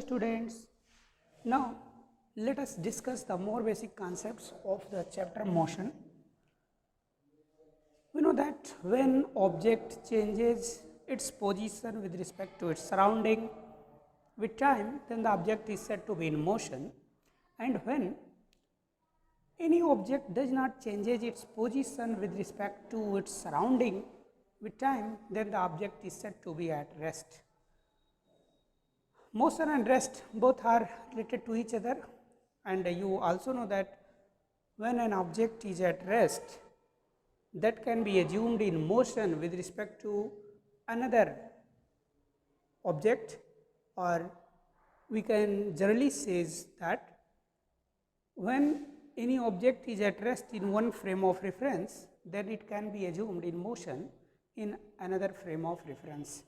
students, now let us discuss the more basic concepts of the chapter motion. We know that when object changes its position with respect to its surrounding with time, then the object is said to be in motion, and when any object does not changes its position with respect to its surrounding with time, then the object is said to be at rest. Motion and rest both are related to each other, and you also know that when an object is at rest, that can be assumed in motion with respect to another object, or we can generally say that when any object is at rest in one frame of reference, then it can be assumed in motion in another frame of reference.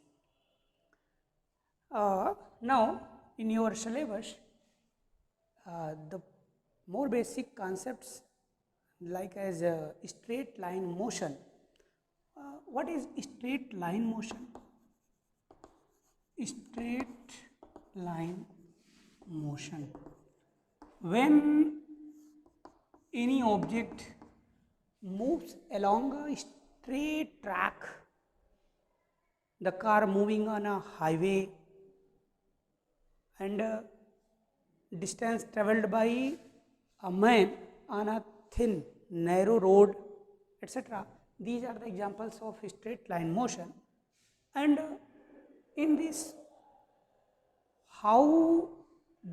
Now, in your syllabus, the more basic concepts like as straight line motion. What is straight line motion? Straight line motion. When any object moves along a straight track, the car moving on a highway, and distance travelled by a man on a thin narrow road, etc. These are the examples of straight line motion. And in this, how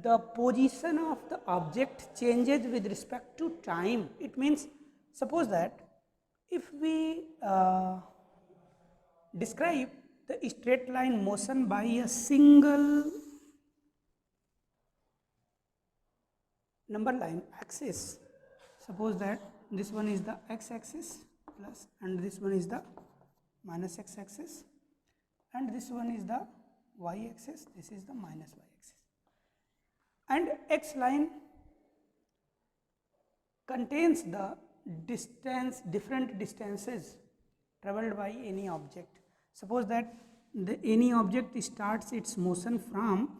the position of the object changes with respect to time. It means, suppose that if we describe the straight line motion by a single number line axis, suppose that this one is the x axis plus, and this one is the minus x axis, and this one is the y axis, this is the minus y axis, and x line contains the different distances travelled by any object. Suppose that any object starts its motion from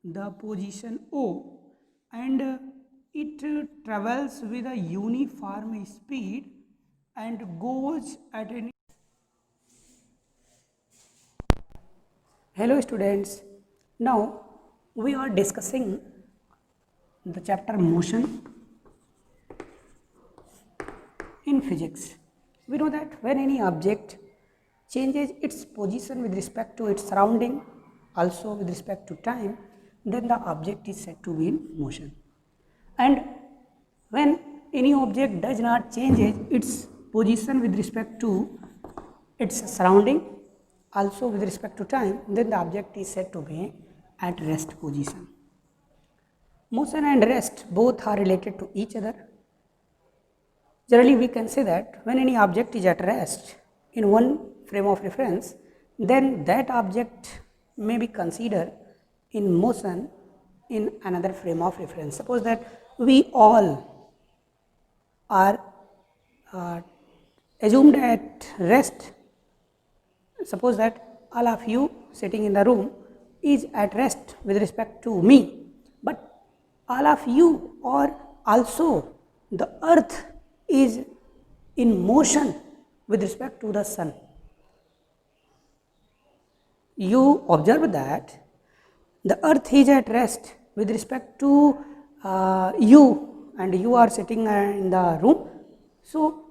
the position O, and it travels with a uniform speed and goes at any. Hello students, now we are discussing the chapter motion in physics. We know that when any object changes its position with respect to its surrounding, also with respect to time, then the object is said to be in motion. And when any object does not change its position with respect to its surrounding, also with respect to time, then the object is said to be at rest position. Motion and rest both are related to each other. Generally, we can say that when any object is at rest in one frame of reference, then that object may be considered in motion in another frame of reference. Suppose that we all are assumed at rest. Suppose that all of you sitting in the room is at rest with respect to me, but all of you are also, the earth is in motion with respect to the sun. You observe that the earth is at rest with respect to you, and you are sitting in the room. So,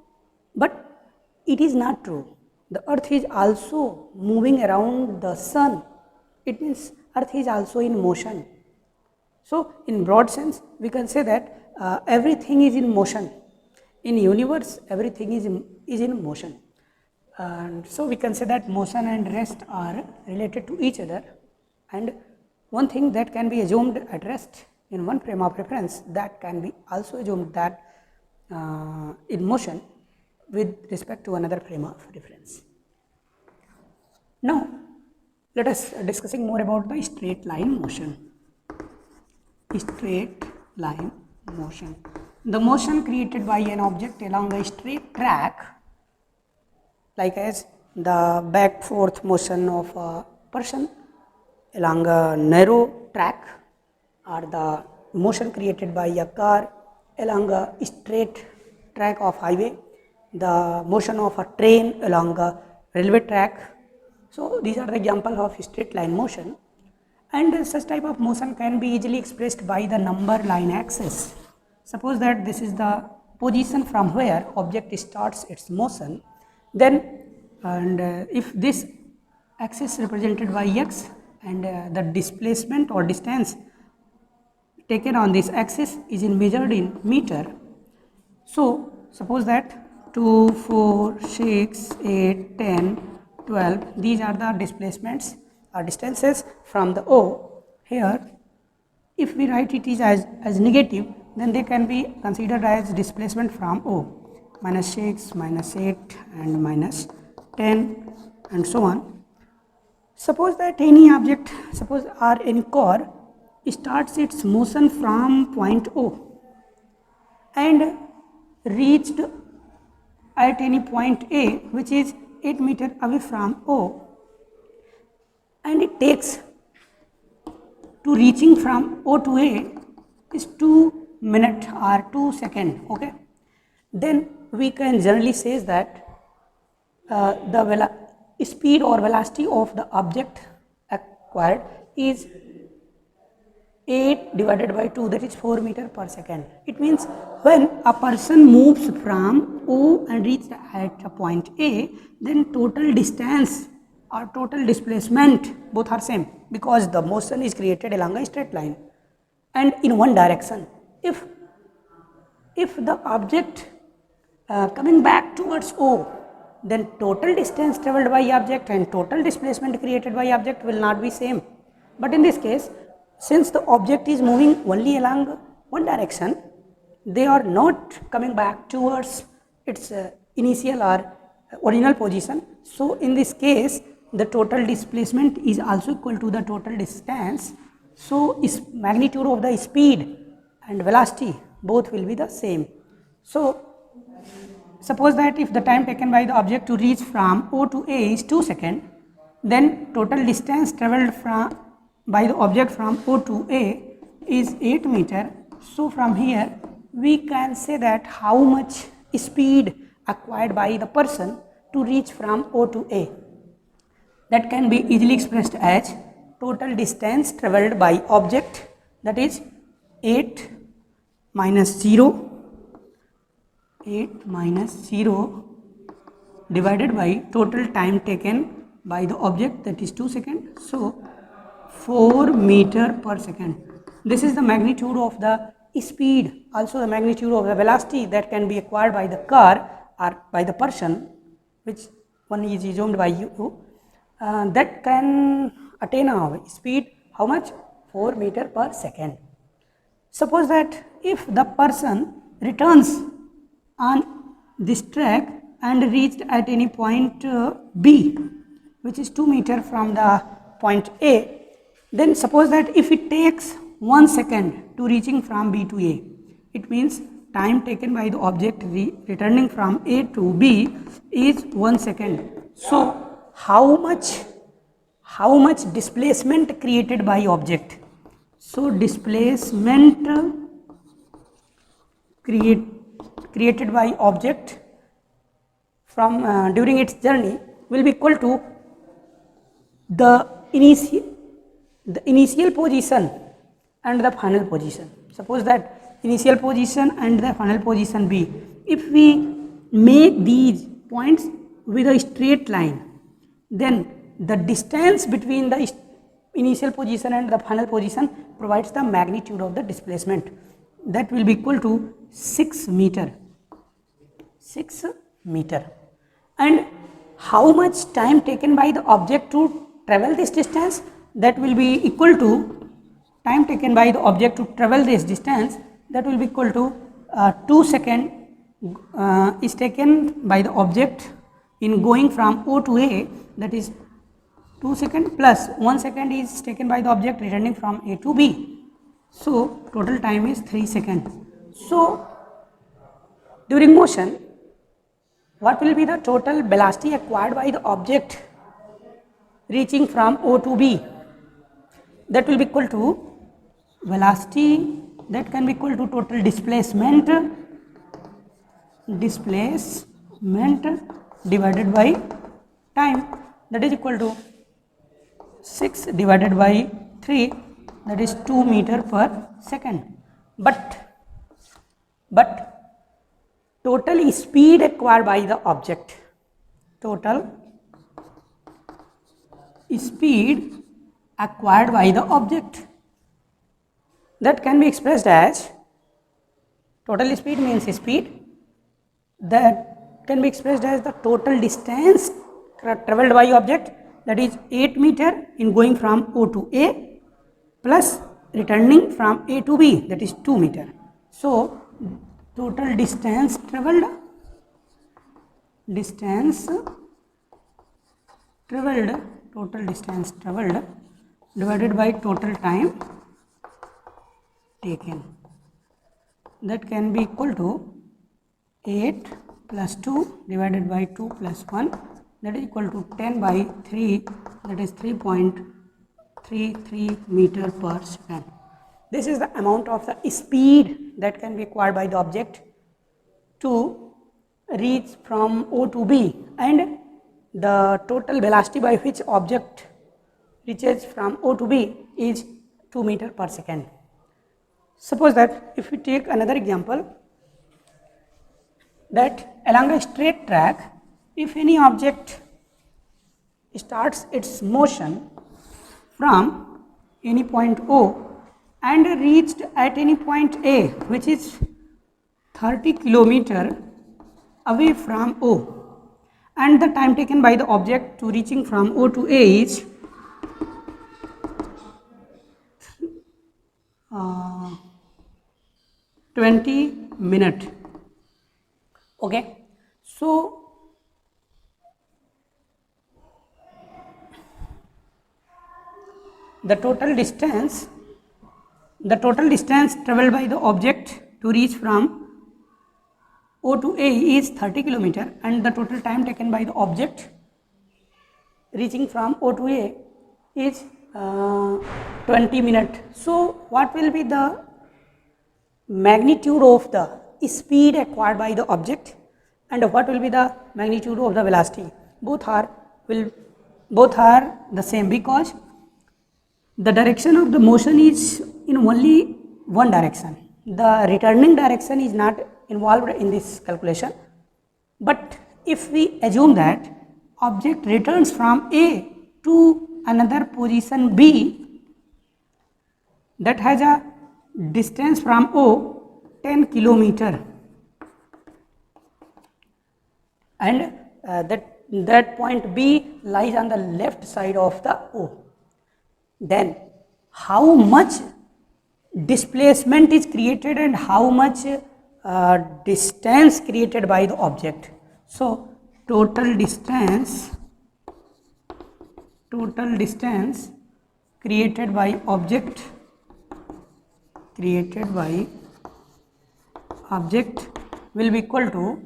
but it is not true. The earth is also moving around the sun. It means earth is also in motion. So, in broad sense, we can say that everything is in motion. In universe, everything is in motion. And so, we can say that motion and rest are related to each other, and one thing that can be assumed at rest in one frame of reference, that can be also assumed that in motion with respect to another frame of reference. Now, let us discussing more about the straight line motion. Straight line motion. The motion created by an object along a straight track, like as the back forth motion of a person along a narrow track, are the motion created by a car along a straight track of highway, the motion of a train along a railway track. So these are the examples of straight line motion, and such type of motion can be easily expressed by the number line axis. Suppose that this is the position from where object starts its motion, then if this axis represented by x and the displacement or distance taken on this axis is measured in meter. So suppose that 2, 4, 6, 8, 10, 12, these are the displacements or distances from the O. Here if we write it is as negative, then they can be considered as displacement from O, minus 6, minus 8 and minus 10 and so on. Suppose that any object, suppose or any car starts its motion from point O and reached at any point A which is 8 meter away from O, and it takes to reaching from O to A is 2 minutes or 2 seconds, okay. Then we can generally say that the speed or velocity of the object acquired is 8 divided by 2, that is 4 meter per second. It means when a person moves from O and reaches at a point A, then total distance or total displacement both are same, because the motion is created along a straight line and in one direction. If the object coming back towards O, then total distance traveled by object and total displacement created by object will not be same. But in this case, since the object is moving only along one direction, they are not coming back towards its initial or original position. So in this case, the total displacement is also equal to the total distance. So magnitude of the speed and velocity both will be the same. So suppose that if the time taken by the object to reach from O to A is 2 seconds, then total distance travelled by the object from O to A is 8 meter. So from here we can say that how much speed acquired by the person to reach from O to A. That can be easily expressed as total distance travelled by object, that is 8 minus 0 divided by total time taken by the object, that is 2 seconds. So 4 meter per second. This is the magnitude of the speed, also the magnitude of the velocity that can be acquired by the car or by the person, which one is assumed by you, that can attain a speed how much? 4 meter per second. Suppose that if the person returns on this track and reached at any point B, which is 2 meter from the point A, then suppose that if it takes 1 second to reaching from B to A, it means time taken by the object returning from A to B is 1 second. So how much displacement created by object? So displacement created by object from during its journey will be equal to the initial position and the final position. Suppose that initial position and the final position B, if we make these points with a straight line, then the distance between the initial position and the final position provides the magnitude of the displacement. That will be equal to 6 meter. 6 meter. And how much time taken by the object to travel this distance? That will be equal to time taken by the object to travel this distance, that will be equal to 2 seconds is taken by the object in going from O to A, that is 2 seconds plus 1 second is taken by the object returning from A to B. So total time is 3 seconds. So during motion, what will be the total velocity acquired by the object reaching from O to B? That will be equal to velocity, that can be equal to total displacement divided by time, that is equal to 6 divided by 3, that is 2 meter per second. But total speed acquired by the object, total speed acquired by the object, that can be expressed as, total speed means speed, that can be expressed as the total distance traveled by object, that is 8 meter in going from O to A plus returning from A to B, that is 2 meter. So total distance traveled divided by total time taken, that can be equal to 8 plus 2 divided by 2 plus 1, that is equal to 10 by 3, that is 3.33 meter per second. This is the amount of the speed that can be acquired by the object to reach from O to B, and the total velocity by which object reaches from O to B is 2 meter per second. Suppose that if we take another example, that along a straight track, if any object starts its motion from any point O and reached at any point A, which is 30 kilometer away from O, and the time taken by the object to reaching from O to A is 20 minutes. Okay, so the total distance traveled by the object to reach from O to A is 30 kilometer, and the total time taken by the object reaching from O to A is 20 minutes. So what will be the magnitude of the speed acquired by the object, and what will be the magnitude of the velocity? Both are the same, because the direction of the motion is in only one direction. The returning direction is not involved in this calculation. But if we assume that object returns from A to another position B that has a distance from O 10 kilometer, and that point B lies on the left side of the O, then how much displacement is created and how much distance created by the object? So total distance created by object will be equal to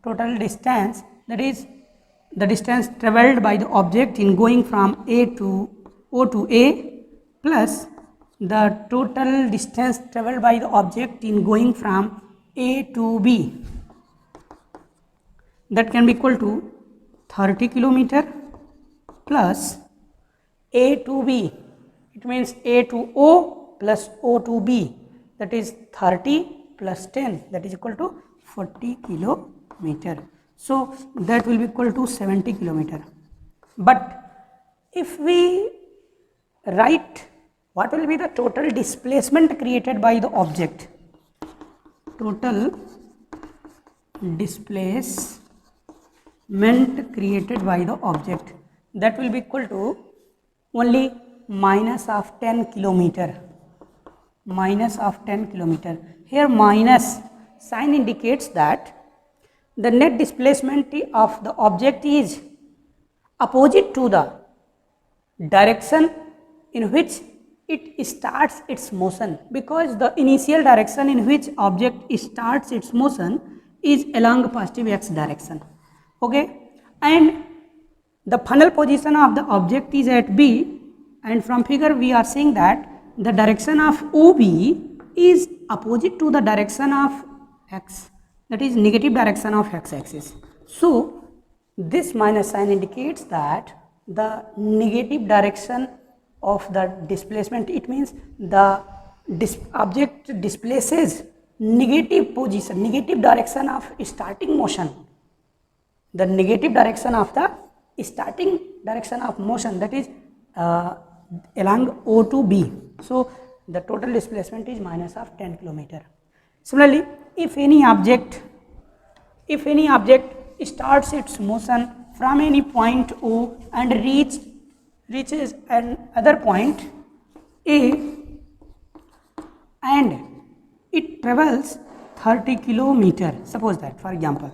total distance, that is the distance travelled by the object in going from A to O to A plus the total distance travelled by the object in going from A to B, that can be equal to 30 kilometer plus A to B, it means A to O plus O to B, that is 30 plus 10, that is equal to 40 kilometer. So that will be equal to 70 kilometer. But if we write what will be the total displacement created by the object, total displacement created by the object, that will be equal to only minus of 10 kilometer. Here minus sign indicates that the net displacement of the object is opposite to the direction in which it starts its motion, because the initial direction in which object starts its motion is along positive x direction. Okay, and the final position of the object is at B, and from figure we are seeing that the direction of OB is opposite to the direction of x, that is negative direction of x-axis. So this minus sign indicates that the negative direction of the displacement, it means the object displaces negative position, negative direction of starting motion, the negative direction of the starting direction of motion, that is along O to B. So the total displacement is minus of 10 kilometer. Similarly, if any object starts its motion from any point O and reaches another point A and it travels 30 kilometer, suppose that for example,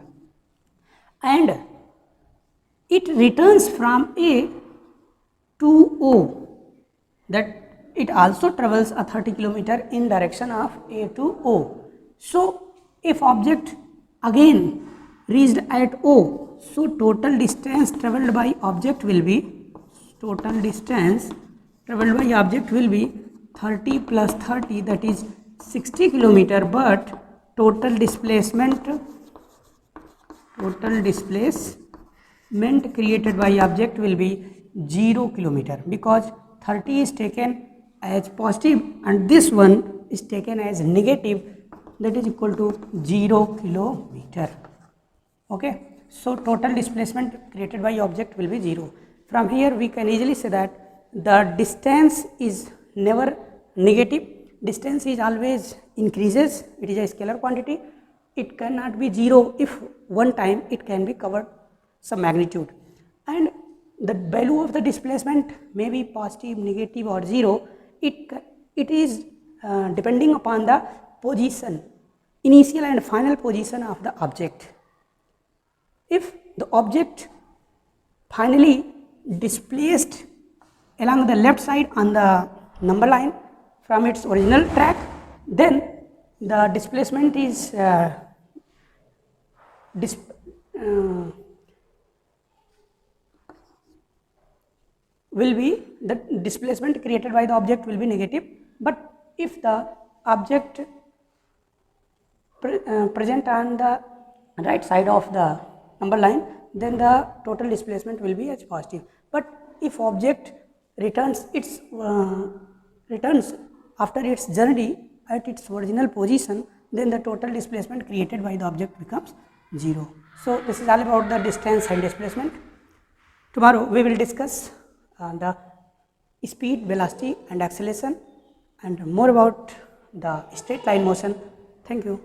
and it returns from A to O, that it also travels a 30 kilometer in direction of A to O. So if object again reached at O, so total distance traveled by object will be 30 plus 30, that is 60 kilometer, but total displacement created by object will be 0 kilometer, because 30 is taken as positive and this one is taken as negative, that is equal to 0 kilometer. Okay, so total displacement created by object will be 0. From here we can easily say that the distance is never negative, distance is always increases, it is a scalar quantity, it cannot be 0 if one time it can be covered some magnitude, and the value of the displacement may be positive, negative or 0, it is depending upon the position, initial and final position of the object. If the object finally displaced along the left side on the number line from its original track, then the displacement is will be, the displacement created by the object will be negative, but if the object present on the right side of the number line, then the total displacement will be as positive. But if object returns after its journey at its original position, then the total displacement created by the object becomes 0. So this is all about the distance and displacement. Tomorrow we will discuss the speed, velocity and acceleration, and more about the straight line motion. Thank you.